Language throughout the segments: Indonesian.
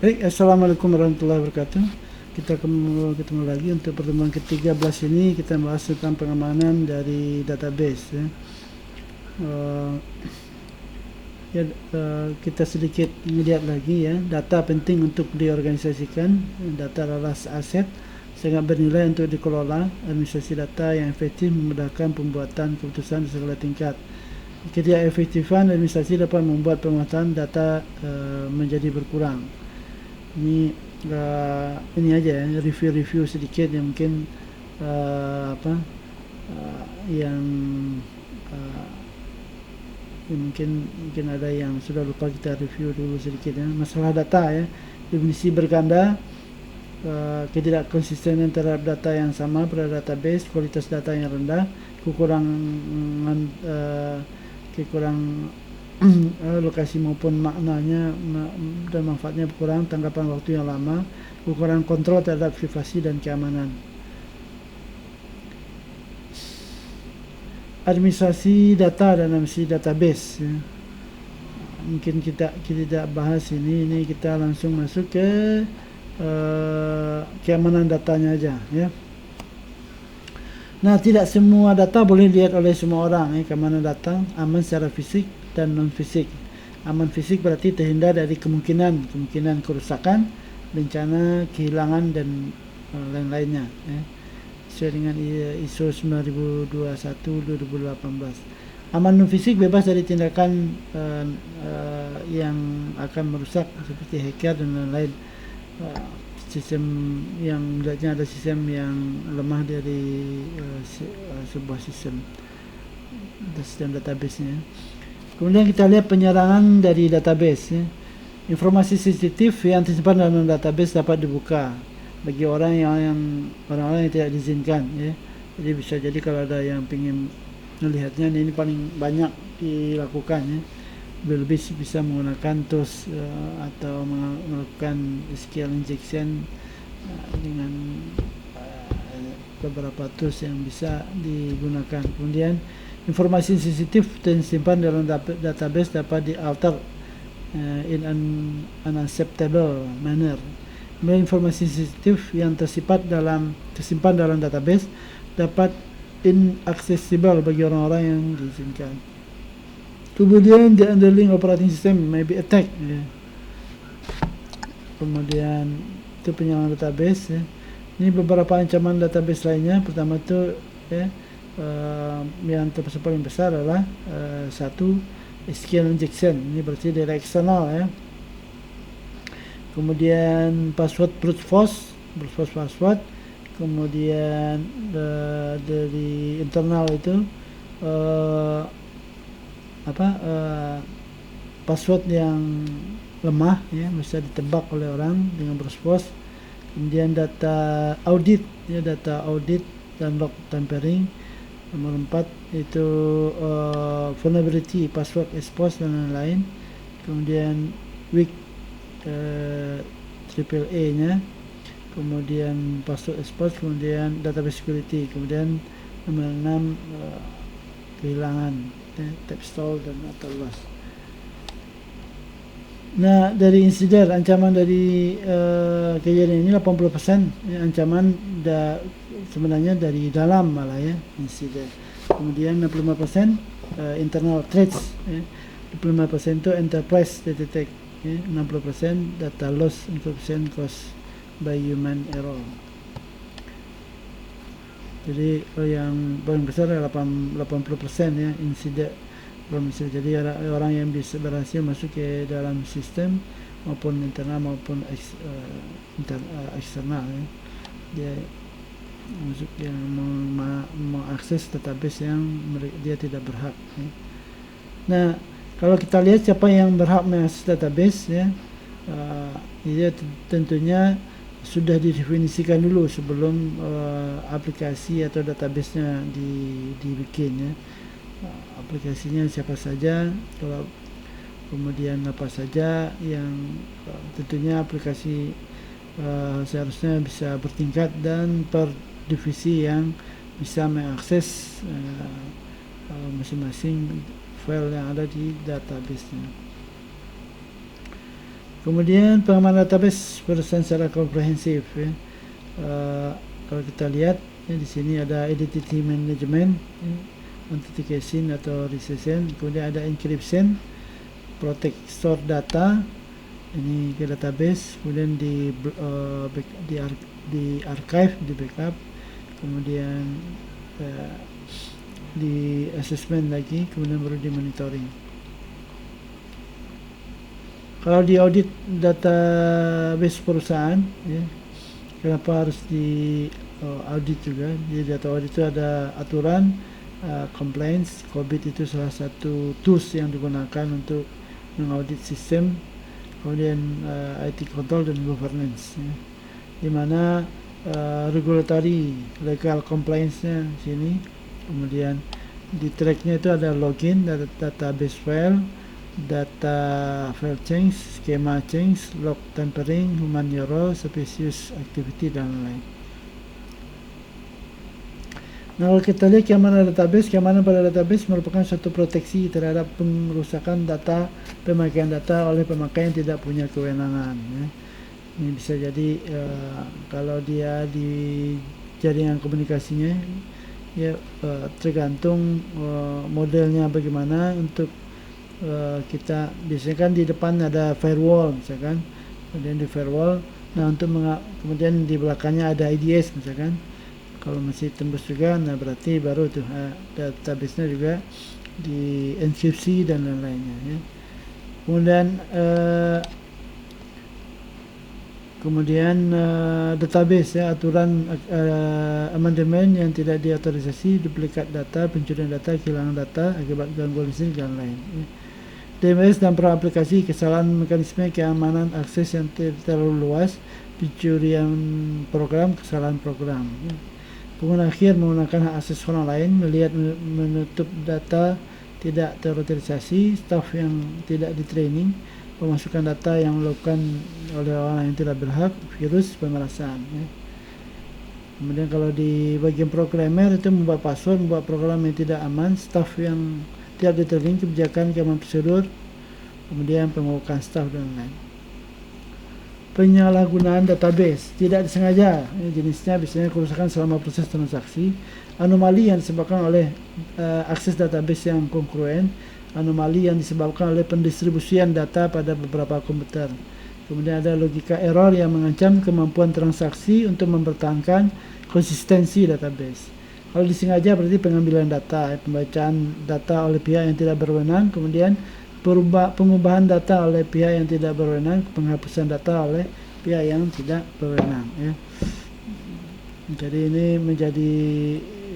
Assalamualaikum warahmatullahi wabarakatuh. Kita ketemu lagi untuk pertemuan ke-13 ini. Kita bahas tentang pengamanan dari database ya. Uh, kita sedikit melihat lagi ya, data penting untuk diorganisasikan. Data adalah aset sangat bernilai untuk dikelola. Administrasi data yang efektif memudahkan pembuatan keputusan di segala tingkat. Ketidakefektifan administrasi dapat membuat pemetaan data menjadi berkurang. Ini aja ya, review sedikit yang mungkin yang mungkin ada yang sudah lupa, kita review dulu sedikit ya. Masalah data ya, definisi berganda, ketidakkonsistenan terhadap data yang sama pada database, kualitas data yang rendah, kekurangan lokasi maupun maknanya dan manfaatnya berkurang, tanggapan waktu yang lama, kekurangan kontrol terhadap privasi dan keamanan. Administrasi data dan administrasi database ya. Mungkin kita tidak bahas ini kita langsung masuk ke keamanan datanya aja ya. Nah, tidak semua data boleh dilihat oleh semua orang ya. Keamanan data aman secara fisik dan non fisik. Aman fisik berarti terhindar dari kemungkinan kerusakan, bencana, kehilangan dan lain-lainnya ya. Sesuai dengan ISO 9021/2018. Aman non fisik bebas dari tindakan yang akan merusak seperti hacker dan lain-lain. Sistem yang melihatnya ada sistem yang lemah dari sebuah sistem database-nya. Kemudian kita lihat penyerangan dari database ya. Informasi sensitif yang tersimpan dalam database dapat dibuka bagi orang-orang yang tidak diizinkan ya. Jadi bisa jadi kalau ada yang ingin melihatnya, ini paling banyak dilakukan ya. Lebih bisa menggunakan tools atau melakukan SQL injection dengan beberapa tools yang bisa digunakan. Kemudian informasi sensitif dan simpan dalam database dapat dialter in an unacceptable manner. Informasi sensitif yang tersimpan dalam database dapat inaccessible bagi orang-orang yang diizinkan. Kemudian the underlying operating system may be attacked ya. Kemudian itu penyerangan database ya. Ini beberapa ancaman database lainnya. Pertama itu ya, yang paling besar adalah satu, SQL injection. Ini berarti dari eksternal ya. Kemudian brute force password. Kemudian dari internal itu password yang lemah ya, bisa ditebak oleh orang dengan brute force. Kemudian data audit dan log tampering. Nomor 4 itu vulnerability, password expose dan lain-lain. Kemudian weak AAA nya, kemudian password expose, kemudian database security, kemudian nomor 6 kehilangan tab stall dan atau loss. Nah, dari insiden ancaman dari kejadian ini 80% ya, ancaman sebenarnya dari dalam malah ya, insiden. Kemudian 65% internal threats ya. 25% itu enterprise detect ya. 60% data loss, 40% caused by human error. Jadi yang paling besar adalah 80% ya, insiden. Jadi orang yang bisa berhasil masuk ke dalam sistem maupun internal maupun eksternal ya. Dia masuk yang mengakses database yang dia tidak berhak ya. Nah, kalau kita lihat siapa yang berhak mengakses database ya, dia tentunya sudah didefinisikan dulu sebelum aplikasi atau database-nya dibikin ya. Aplikasinya siapa saja, kemudian apa saja yang tentunya aplikasi seharusnya bisa bertingkat dan per divisi yang bisa mengakses masing-masing file yang ada di database-nya. Kemudian pengamanan database perusahaan secara komprehensif ya. Kalau kita lihat ya, di sini ada identity management ya, authentication atau resession, kemudian ada encryption, protect store data ini ke database, kemudian di archive, di backup, kemudian di assessment lagi, kemudian baru di monitoring. Kalau di audit database perusahaan ya, kenapa harus di audit juga? Di data audit itu ada aturan compliance. COBIT itu salah satu tools yang digunakan untuk mengaudit sistem, kemudian IT control dan governance ya. Di mana regulatory legal compliance-nya sini, kemudian di track-nya itu ada login, database file, data file change, schema change, log tampering, human error, suspicious activity, dan lain-lain. Nah, kalau kita lihat keamanan pada database merupakan suatu proteksi terhadap pengerusakan data, pemakaian data oleh pemakai yang tidak punya kewenangan ya. Ini bisa jadi kalau dia di jaringan komunikasinya ya, tergantung modelnya bagaimana. Untuk kita biasanya kan di depan ada firewall misalkan, kemudian di firewall, nah untuk kemudian di belakangnya ada IDS misalkan. Kalau masih tembus juga, nah berarti baru tuh database-nya juga di enkripsi dan lain-lainnya ya. Kemudian database ya, aturan amandemen yang tidak diautorisasi, duplikat data, pencurian data, kehilangan data akibat gangguan listrik dan lain ya. DMS dan aplikasi, kesalahan mekanisme keamanan akses yang terlalu luas, pencurian program, kesalahan program ya. Pengguna akhir menggunakan hak akses orang lain, melihat, menutup data tidak terautorisasi, staf yang tidak di-training, pemasukan data yang dilakukan oleh orang yang tidak berhak, virus, pemerasan ya. Kemudian kalau di bagian programmer itu membuat password, membuat program yang tidak aman, staf yang tidak di-training, kebijakan keamanan prosedur, kemudian pengukuran staf dan lain-lain. Penyalahgunaan database tidak disengaja ya, jenisnya biasanya kerusakan selama proses transaksi, anomali yang disebabkan oleh akses database yang kongruen, anomali yang disebabkan oleh pendistribusian data pada beberapa komputer. Kemudian ada logika error yang mengancam kemampuan transaksi untuk mempertahankan konsistensi database. Kalau disengaja berarti pengambilan data, pembacaan data oleh pihak yang tidak berwenang, kemudian pengubahan data oleh pihak yang tidak berwenang, penghapusan data oleh pihak yang tidak berwenang ya. Jadi ini menjadi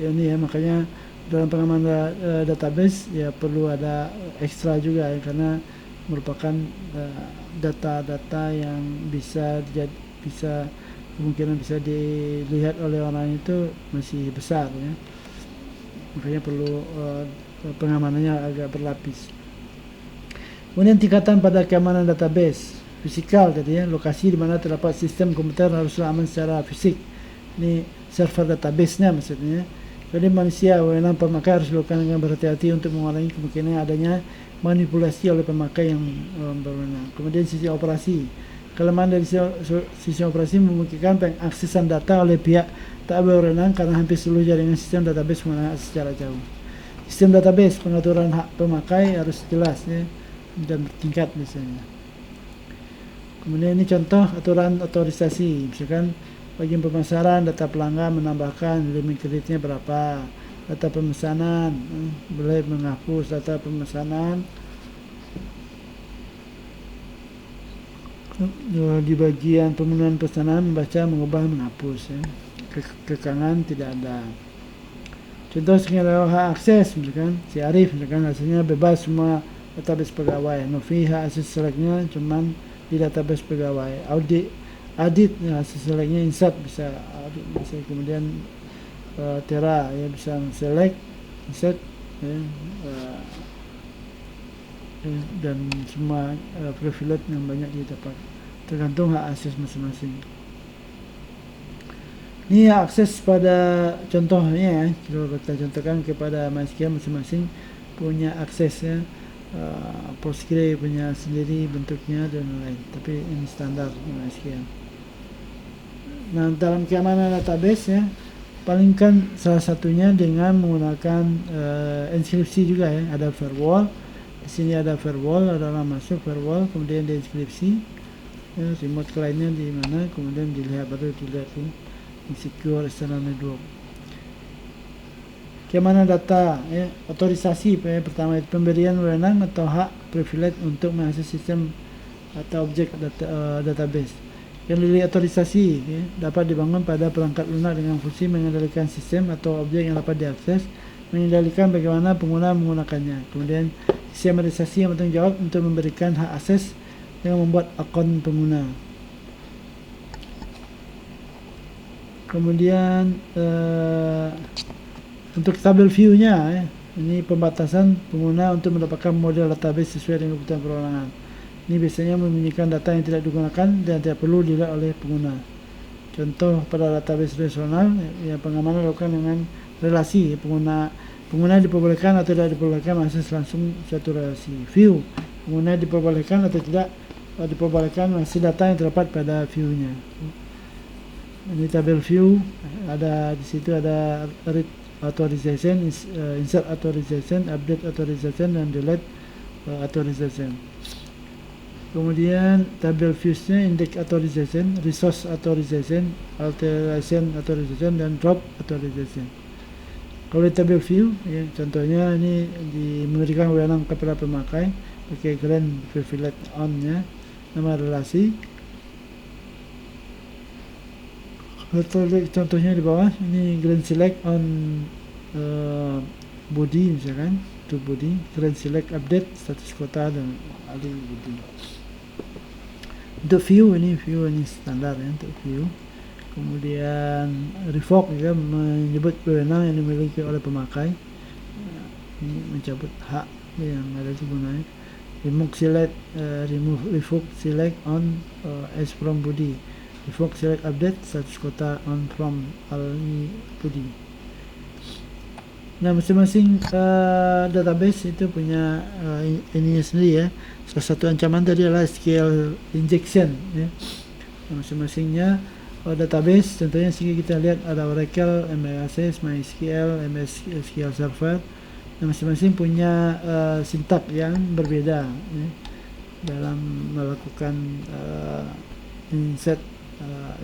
ini ya, makanya dalam pengamanan database ya perlu ada ekstra juga ya, karena merupakan data-data yang bisa kemungkinan bisa dilihat oleh orang itu masih besar ya. Makanya perlu pengamanannya agak berlapis. Kemudian tingkatan pada keamanan database fisikal tadi ya, lokasi di mana terdapat sistem komputer haruslah aman secara fisik. Ini server database-nya maksudnya. Jadi manusia, wewenang pemakai harus dilakukan dengan berhati-hati untuk mengurangi kemungkinan adanya manipulasi oleh pemakai yang berwenang. Kemudian sisi operasi, kelemahan dari sisi operasi memungkinkan pengaksesan data oleh pihak tak berwenang karena hampir seluruh jaringan sistem database menggunakan secara jauh. Sistem database, pengaturan hak pemakai harus jelas ya, dan bertingkat biasanya. Kemudian ini contoh aturan otorisasi, misalkan bagian pemasaran data pelanggan menambahkan limit kreditnya berapa, data pemesanan boleh menghapus data pemesanan. Di bagian pemenuhan pesanan membaca, mengubah, menghapus ya. Kekangan tidak ada. Contoh sekiranya hak akses, misalkan si Arif misalkan hasilnya bebas semua database pegawai, Novi hak akses seleknya cuman di database pegawai, Adit ya, hasil seleknya insert bisa Adit bisa, kemudian Tera ya bisa select insert ya, dan semua privilege yang banyak didapat tergantung hak akses masing-masing. Ini akses pada contohnya ya, kalau kita contohkan kepada MySQL masing-masing punya aksesnya. Postgre punya sendiri bentuknya dan lain, tapi ini standar MySQL. Nah, dalam keamanan database ya, paling kan salah satunya dengan menggunakan inskripsi juga ya. Ada firewall, di sini ada firewall, ada orang masuk firewall, kemudian diinskripsi ya, remote client-nya di mana, kemudian baru dilihat ya, secure external network. Keamanan data ya, otorisasi ya, pertama itu pemberian wewenang atau hak privilege untuk mengakses sistem atau objek database. Yang dilihat otorisasi ya, dapat dibangun pada perangkat lunak dengan fungsi mengendalikan sistem atau objek yang dapat diakses, mengendalikan bagaimana pengguna menggunakannya. Kemudian sistem administrasi yang bertanggung jawab untuk memberikan hak akses dengan membuat akun pengguna. Kemudian untuk tabel view-nya ya, ini pembatasan pengguna untuk mendapatkan model database sesuai dengan kebutuhan perorangan. Ini biasanya membunyikan data yang tidak digunakan dan tidak perlu dilihat oleh pengguna. Contoh pada database relasional yang pengamanan dilakukan dengan relasi pengguna diperbolehkan atau tidak diperbolehkan mengakses langsung suatu relasi. View, pengguna diperbolehkan atau tidak diperbolehkan mengakses data yang terdapat pada view-nya. Ini tabel view, ada di situ ada read authorization, insert authorization, update authorization, dan delete authorization. Kemudian tabel views-nya index authorization, resource authorization, alteration authorization, dan drop authorization. Kalau di tabel view, ya, contohnya ini memberikan wewenang kepada pemakai pakai grant privilege on-nya, nama relasi. Contohnya di bawah ini grant select on body misalkan, to body, grant select update status kota dan alih body. Untuk view ini standar ya, untuk view. Kemudian revoke juga menyebut wewenang yang dimiliki oleh pemakai, ini mencabut hak yang ada di gunanya. Revoke select on as from body, revoke select update status kota on from alih body. Nah, masing-masing database itu punya ini sendiri ya. Salah satu ancaman tadi adalah SQL injection ya. Masing-masingnya database, contohnya sini kita lihat ada Oracle, MS, MySQL, SQL Server. Nah, masing-masing punya sintak yang berbeda ya, dalam melakukan insert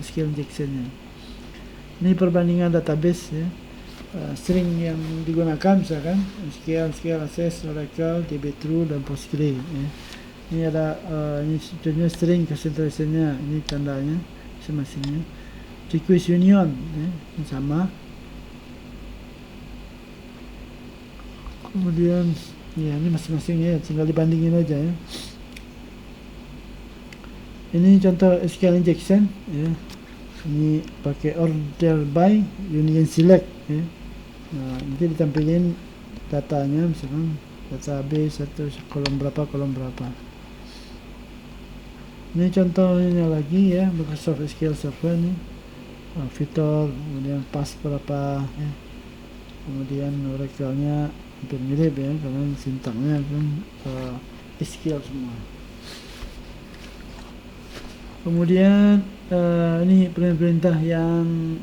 SQL injection-nya. Ini perbandingan database ya. String yang digunakan misalkan SQL Access, Oracle, DB-True, dan Postgre ya. Ini ada ini contohnya string concentration-nya, ini tandanya masing-masingnya. Request union ya, yang sama. Kemudian ya, ini masing-masingnya tinggal dibandingin aja ya. Ini contoh SQL injection ya. Ini pakai order by union select ya. Nah, nanti ditampilin datanya, misalkan database satu kolom berapa. Ini contohnya lagi ya, Microsoft SQL Server nih, fitur, kemudian pas berapa ya. Kemudian Oracle-nya hampir mirip ya, karena sintaknya kan SQL semua. Kemudian ini perintah yang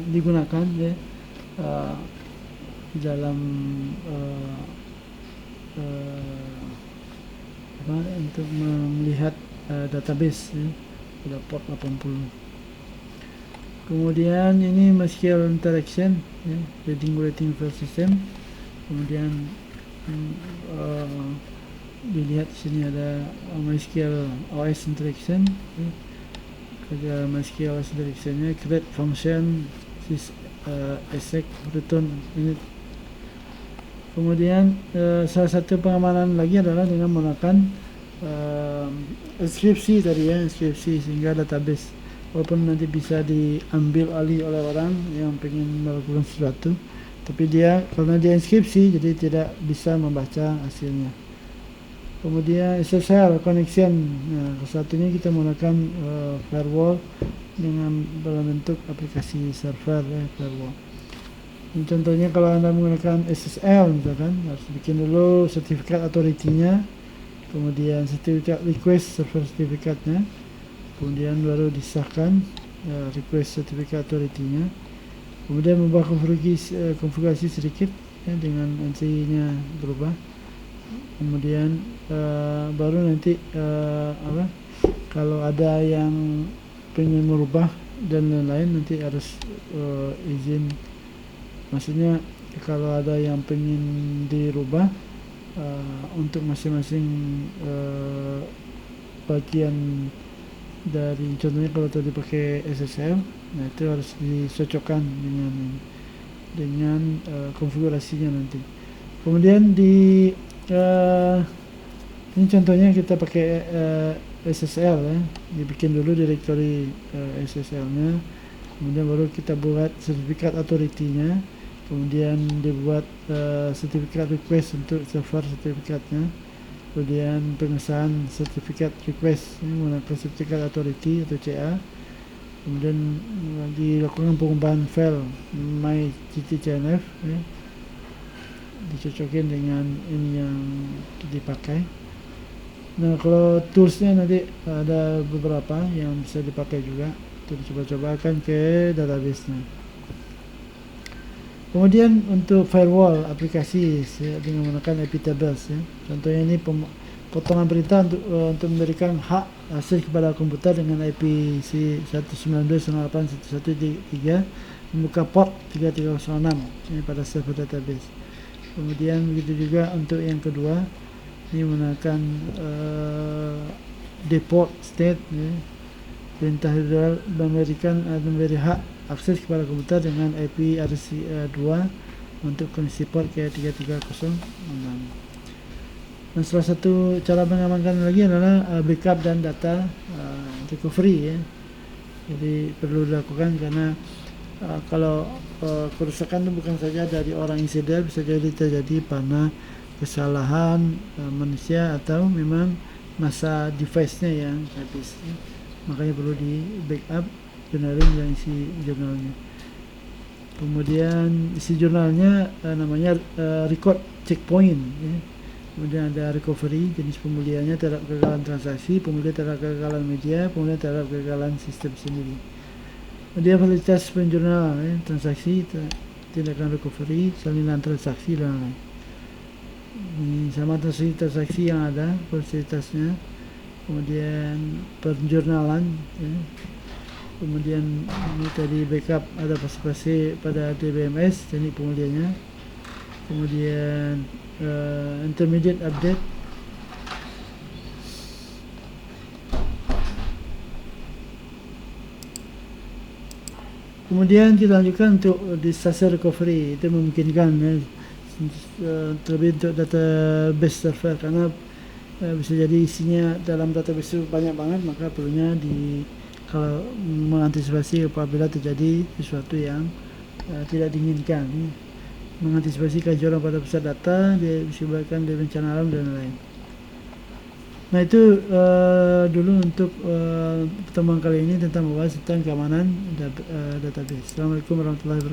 digunakan ya dalam untuk melihat database ya, pada port 80. Kemudian ini MySQL interaction ya, reading writing file system. Kemudian dilihat sini ada MySQL OS interaction ya. Kerja MySQL OS interaction-nya create function exec return init. Kemudian salah satu pengamanan lagi adalah dengan menggunakan inskripsi tadi ya, inskripsi sehingga database walaupun nanti bisa diambil alih oleh orang yang ingin melakukan sesuatu, tapi dia karena dia inskripsi jadi tidak bisa membaca hasilnya. Kemudian SSL connection, nah, satunya kita menggunakan firewall dengan dalam bentuk aplikasi server ya, firewall. Contohnya kalau Anda menggunakan SSL misalkan, harus bikin dulu sertifikat authority-nya, kemudian sertifikat request server sertifikatnya, kemudian baru disahkan request sertifikat authority-nya, kemudian membuat konfigurasi sedikit ya, dengan NC-nya berubah, kemudian baru nanti kalau ada yang pengen merubah dan lain-lain nanti harus izin, maksudnya kalau ada yang pengen dirubah untuk masing-masing bagian dari, contohnya kalau tadi pakai SSL, nah itu harus dicocokkan dengan konfigurasinya nanti. Kemudian ini contohnya kita pakai SSL ya, dibikin dulu directory SSL-nya, kemudian baru kita buat sertifikat authority-nya, kemudian dibuat sertifikat request untuk server sertifikatnya, kemudian pengesahan sertifikat request menggunakan sertifikat authority atau CA, kemudian dilakukan pengubahan file my.ctcnf ya, dicocokin dengan ini yang dipakai. Nah kalau toolsnya nanti ada beberapa yang bisa dipakai juga untuk dicoba-cobakan ke database-nya. Kemudian untuk firewall aplikasi ya, dengan menggunakan IP tables ya. Contohnya ini potongan perintah untuk memberikan hak akses kepada komputer dengan IP C192.168.113 membuka port 3306 ini pada server database. Kemudian begitu juga untuk yang kedua, ini menggunakan deport state ya. Perintah memberi hak akses kepada komputer dengan IP RC2 untuk koneksi port ke 3306. Dan salah satu cara mengamankan lagi adalah backup dan data recovery ya. Jadi perlu dilakukan karena kalau kerusakan itu bukan saja dari orang insiden, bisa jadi terjadi karena kesalahan manusia atau memang masa device-nya yang habis ya. Makanya perlu di backup journaling dan isi jurnalnya. Kemudian isi jurnalnya namanya record checkpoint ya. Kemudian ada recovery, jenis pemulihannya terhadap kegagalan transaksi, pemulihan terhadap kegagalan media, pemulihan terhadap kegagalan sistem sendiri. Kemudian fasilitas penjurnal ya, transaksi, tindakan recovery, salinan transaksi dan lain-lain. Ini sama transaksi yang ada fasilitasnya, kemudian penjurnalan ya. Kemudian ini tadi backup ada pasti pada DBMS teknik pemulihannya, kemudian intermediate update, kemudian kita lanjutkan untuk disaster recovery. Itu memungkinkan ya, terlebih untuk database server karena bisa jadi isinya dalam database itu banyak banget, maka perlunya kalau mengantisipasi apabila terjadi sesuatu yang tidak diinginkan, mengantisipasi kebocoran pada pusat data, disebabkan dari bencana alam dan lain. Nah itu dulu untuk pertemuan kali ini tentang membahas tentang keamanan database. Assalamualaikum warahmatullahi wabarakatuh.